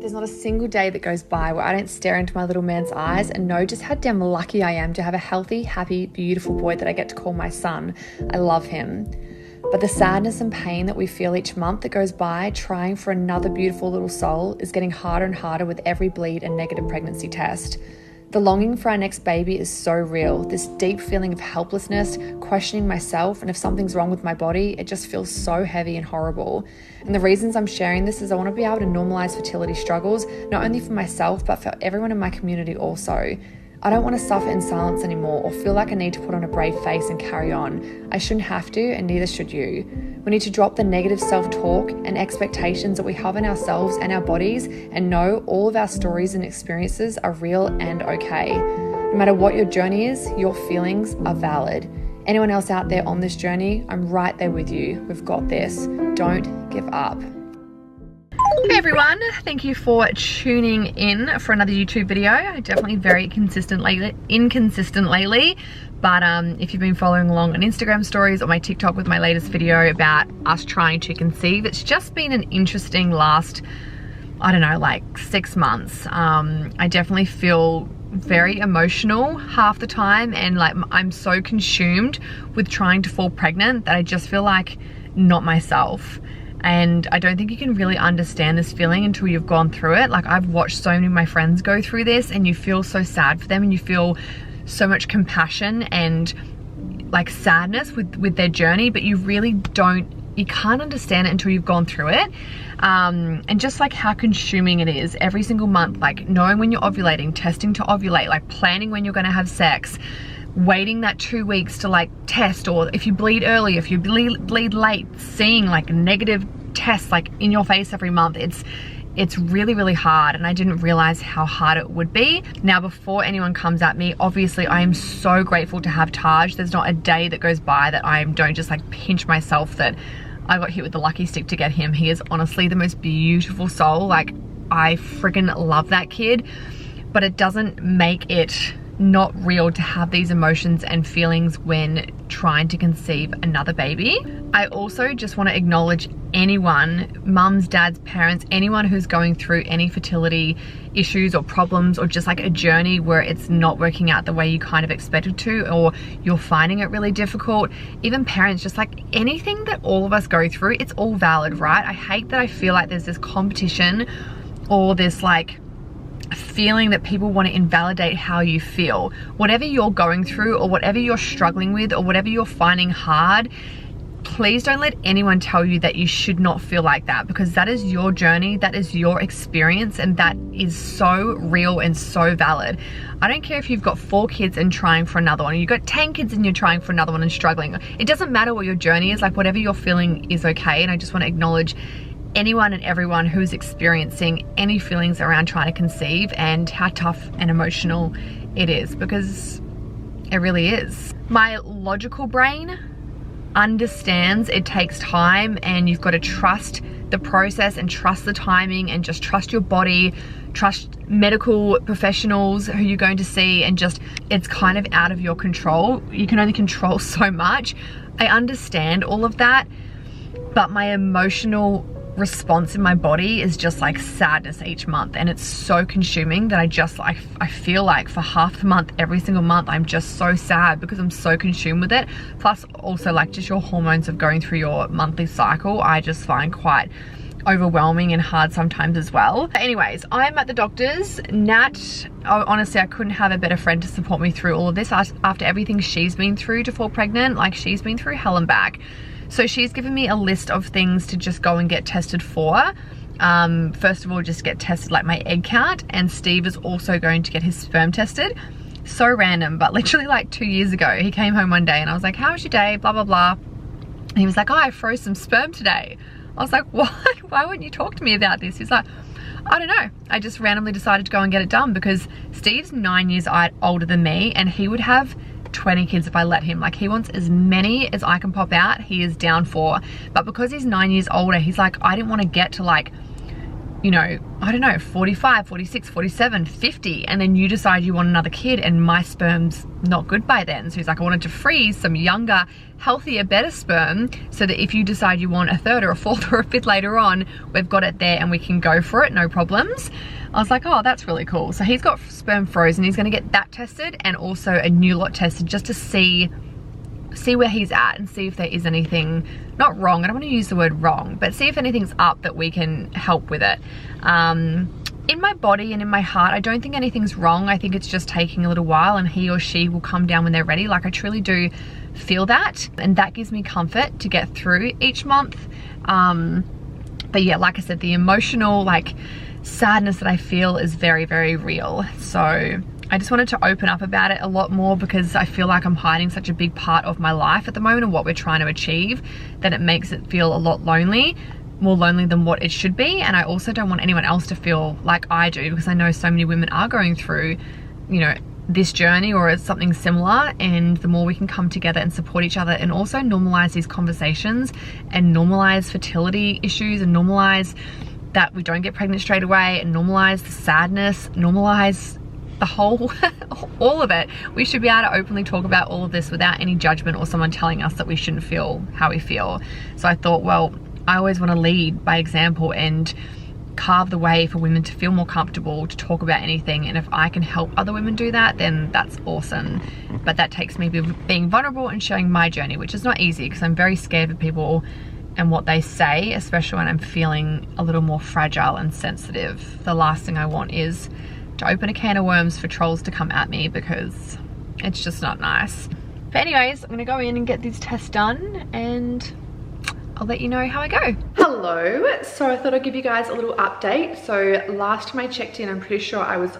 There's not a single day that goes by where I don't stare into my little man's eyes and know just how damn lucky I am to have a healthy, happy, beautiful boy that I get to call my son. I love him. But the sadness and pain that we feel each month that goes by trying for another beautiful little soul is getting harder and harder with every bleed and negative pregnancy test. The longing for our next baby is so real. This deep feeling of helplessness, questioning myself, and if something's wrong with my body, it just feels so heavy and horrible. And the reasons I'm sharing this is I want to be able to normalize fertility struggles, not only for myself, but for everyone in my community also. I don't want to suffer in silence anymore or feel like I need to put on a brave face and carry on. I shouldn't have to, and neither should you. We need to drop the negative self-talk and expectations that we have in ourselves and our bodies and know all of our stories and experiences are real and okay. No matter what your journey is, your feelings are valid. Anyone else out there on this journey, I'm right there with you. We've got this. Don't give up. Hey everyone, thank you for tuning in for another YouTube video. Definitely very inconsistent lately, but if you've been following along on Instagram stories or my TikTok with my latest video about us trying to conceive, it's just been an interesting last, I don't know, like 6 months. I definitely feel very emotional half the time, and like I'm so consumed with trying to fall pregnant that I just feel like not myself. And I don't think you can really understand this feeling until you've gone through it. Like, I've watched so many of my friends go through this, and you feel so sad for them and you feel so much compassion and like sadness with their journey, but you really you can't understand it until you've gone through it. And just like how consuming it is every single month, like knowing when you're ovulating, testing to ovulate, like planning when you're going to have sex, waiting that 2 weeks to like test, or if you bleed early, if you bleed late, seeing like negative tests like in your face every month. It's really, really hard, and I didn't realize how hard it would be. Now, before anyone comes at me, obviously I am so grateful to have Taj. There's not a day that goes by that I don't just like pinch myself that I got hit with the lucky stick to get him. He is honestly the most beautiful soul. Like, I freaking love that kid, but it doesn't make it not real to have these emotions and feelings when trying to conceive another baby. I also just want to acknowledge anyone, mums, dads, parents, anyone who's going through any fertility issues or problems, or just like a journey where it's not working out the way you kind of expected to, or you're finding it really difficult. Even parents, just like anything that all of us go through, it's all valid, right? I hate that I feel like there's this competition or this like feeling that people want to invalidate how you feel. Whatever you're going through, or whatever you're struggling with, or whatever you're finding hard, please don't let anyone tell you that you should not feel like that, because that is your journey, that is your experience, and that is so real and so valid. I don't care if you've got 4 kids and trying for another one, or you've got 10 kids and you're trying for another one and struggling. It doesn't matter what your journey is, like whatever you're feeling is okay. And I just want to acknowledge anyone and everyone who's experiencing any feelings around trying to conceive, and how tough and emotional it is, because it really is. My logical brain understands it takes time, and you've got to trust the process and trust the timing, and just trust your body, trust medical professionals who you're going to see, and just, it's kind of out of your control. You can only control so much. I understand all of that, but my emotional response in my body is just like sadness each month, and it's so consuming that I feel like for half the month, every single month, I'm just so sad because I'm so consumed with it. Plus also like just your hormones of going through your monthly cycle, I just find quite overwhelming and hard sometimes as well. But anyways, I'm at the doctor's. Nat, honestly, I couldn't have a better friend to support me through all of this after everything she's been through to fall pregnant. Like, she's been through hell and back. So she's given me a list of things to just go and get tested for. First of all, just get tested like my egg count, and Steve is also going to get his sperm tested. So random, but literally like 2 years ago, he came home one day and I was like, how was your day? Blah, blah, blah. And he was like, oh, I froze some sperm today. I was like, what? Why wouldn't you talk to me about this? He's like, I don't know. I just randomly decided to go and get it done, because Steve's 9 years older than me, and he would have 20 kids if I let him. Like, he wants as many as I can pop out, he is down for. But because he's 9 years older, he's like, I didn't want to get to like you know, I don't know, 45, 46, 47, 50, and then you decide you want another kid and my sperm's not good by then. So he's like, I wanted to freeze some younger, healthier, better sperm so that if you decide you want a third or a fourth or a fifth later on, we've got it there and we can go for it, no problems. I was like, oh, that's really cool. So he's got sperm frozen. He's gonna get that tested and also a new lot tested just to see where he's at and see if there is anything, not wrong, I don't want to use the word wrong, but see if anything's up that we can help with it. In my body and in my heart, I don't think anything's wrong. I think it's just taking a little while and he or she will come down when they're ready. Like I truly do feel that, and that gives me comfort to get through each month. But yeah, like I said, the emotional like sadness that I feel is very, very real. So I just wanted to open up about it a lot more because I feel like I'm hiding such a big part of my life at the moment and what we're trying to achieve, that it makes it feel a lot lonely, more lonely than what it should be. And I also don't want anyone else to feel like I do, because I know so many women are going through, you know, this journey or it's something similar. And the more we can come together and support each other and also normalize these conversations and normalize fertility issues and normalize that we don't get pregnant straight away and normalize the sadness, normalize the whole, all of it. We should be able to openly talk about all of this without any judgment or someone telling us that we shouldn't feel how we feel. So I thought, well, I always want to lead by example and carve the way for women to feel more comfortable to talk about anything. And if I can help other women do that, then that's awesome. But that takes me being vulnerable and sharing my journey, which is not easy because I'm very scared of people and what they say, especially when I'm feeling a little more fragile and sensitive. The last thing I want is to open a can of worms for trolls to come at me because it's just not nice. But anyways, I'm gonna go in and get these tests done and I'll let you know how I go. Hello, so I thought I'd give you guys a little update. So last time I checked in, I'm pretty sure I was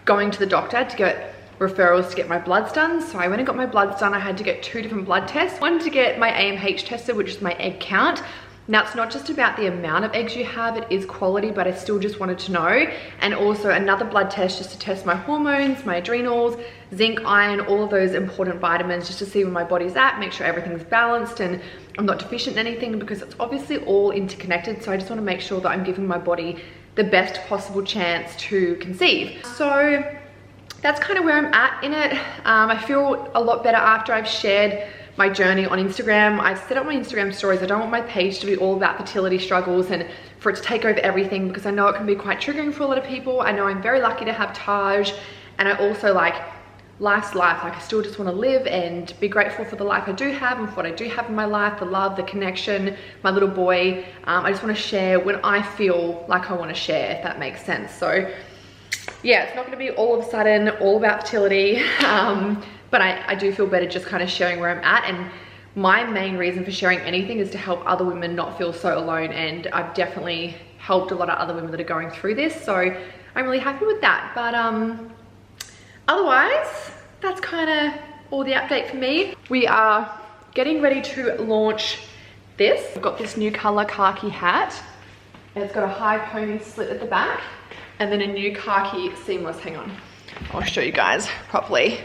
going to the doctor to get referrals to get my bloods done. So I went and got my bloods done. I had to get 2 different blood tests. One to get my AMH tested, which is my egg count. Now it's not just about the amount of eggs you have, it is quality, but I still just wanted to know. And also another blood test just to test my hormones, my adrenals, zinc, iron, all of those important vitamins, just to see where my body's at, make sure everything's balanced and I'm not deficient in anything, because it's obviously all interconnected. So I just want to make sure that I'm giving my body the best possible chance to conceive. So that's kind of where I'm at in it. I feel a lot better after I've shared my journey on Instagram. I've set up my Instagram stories. I don't want my page to be all about fertility struggles and for it to take over everything, because I know it can be quite triggering for a lot of people. I know I'm very lucky to have Taj, and I also like life's life. Like I still just want to live and be grateful for the life I do have and for what I do have in my life, the love, the connection, my little boy. I just want to share when I feel like I want to share, if that makes sense. So yeah, it's not going to be all of a sudden all about fertility. But I do feel better just kind of sharing where I'm at, and my main reason for sharing anything is to help other women not feel so alone, and I've definitely helped a lot of other women that are going through this, so I'm really happy with that. But otherwise, that's kind of all the update for me. We are getting ready to launch this. I've got this new color khaki hat, and it's got a high pony slit at the back, and then a new khaki seamless. Hang on, I'll show you guys properly.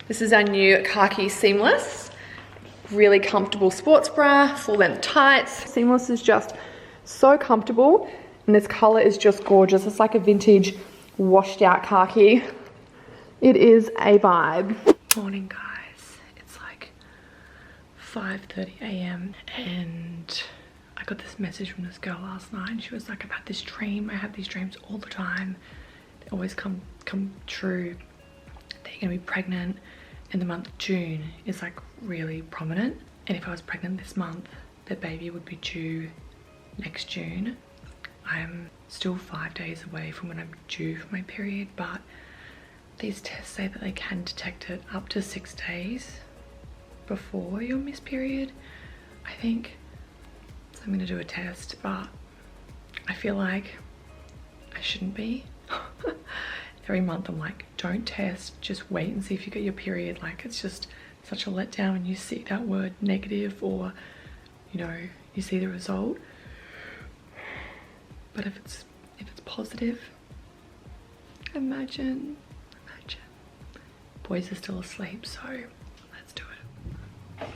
This is our new khaki seamless, really comfortable sports bra, full length tights. Seamless is just so comfortable, and this color is just gorgeous. It's like a vintage washed out khaki. It is a vibe. Morning guys, it's like 5:30 a.m. and I got this message from this girl last night, and she was like, I've had this dream. I have these dreams all the time. They always come true. That you're gonna be pregnant, and the month of June is like really prominent. And if I was pregnant this month, the baby would be due next June. I'm still 5 days away from when I'm due for my period, but these tests say that they can detect it up to 6 days before your missed period, I think. So I'm gonna do a test, but I feel like I shouldn't be. Every month I'm like, don't test, just wait and see if you get your period. Like, it's just such a letdown when you see that word negative, or you know, you see the result. But if it's positive, imagine boys are still asleep, so let's do it.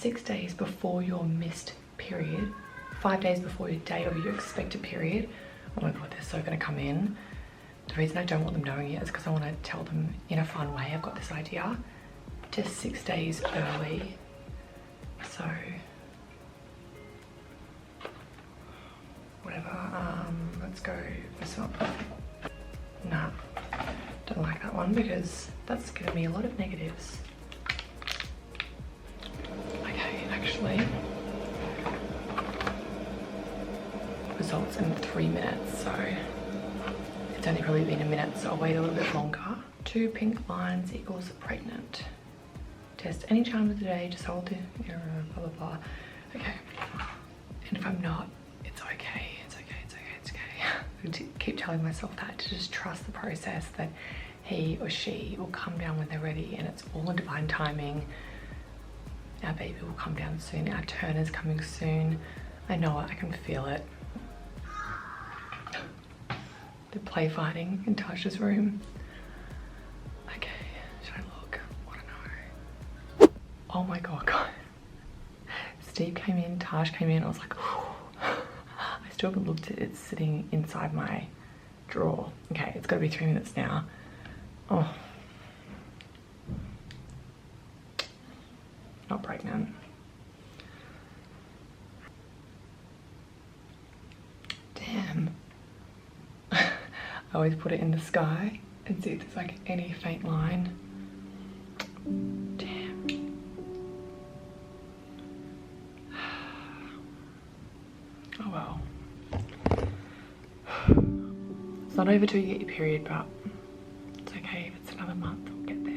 6 days before your missed period, 5 days before your date of your expected period. Oh my God, they're so gonna come in. The reason I don't want them knowing it is because I want to tell them in a fun way. I've got this idea, just 6 days early. So, whatever, let's go this one. Nah, don't like that one because that's giving me a lot of negatives. Okay, actually, results in 3 minutes, so it's only probably been a minute, so I'll wait a little bit longer. 2 pink lines equals pregnant. Test any time of the day, just hold the, blah, blah, blah. Okay, and if I'm not, it's okay, it's okay, it's okay, it's okay. I keep telling myself that, to just trust the process, that he or she will come down when they're ready, and it's all in divine timing. Our baby will come down soon, our turn is coming soon. I know it, I can feel it. The play fighting in Tasha's room. Okay, should I look? I want to know. Oh my God, guys. Steve came in, Tash came in, I was like, I still haven't looked at it, it's sitting inside my drawer. Okay, it's gotta be 3 minutes now. Oh. Not pregnant. Damn. I always put it in the sky and see if there's like any faint line. Damn. Oh well. It's not over till you get your period, but it's okay if it's another month, we'll get there.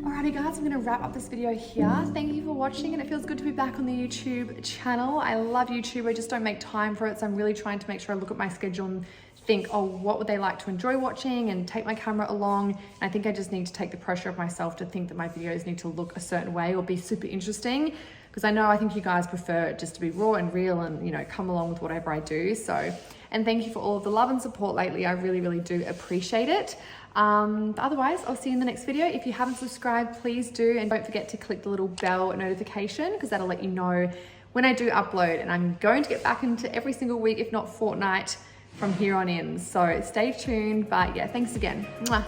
Alrighty guys, I'm gonna wrap up this video here. Thank you for watching, and it feels good to be back on the YouTube channel. I love YouTube, I just don't make time for it, so I'm really trying to make sure I look at my schedule and think, oh, what would they like to enjoy watching, and take my camera along. And I think I just need to take the pressure of myself to think that my videos need to look a certain way or be super interesting, because I think you guys prefer it just to be raw and real and, you know, come along with whatever I do. So, and thank you for all of the love and support lately. I really, really do appreciate it. Otherwise, I'll see you in the next video. If you haven't subscribed, please do. And don't forget to click the little bell notification, because that'll let you know when I do upload. And I'm going to get back into every single week, if not fortnight, from here on in. So stay tuned. But yeah, thanks again. Mwah.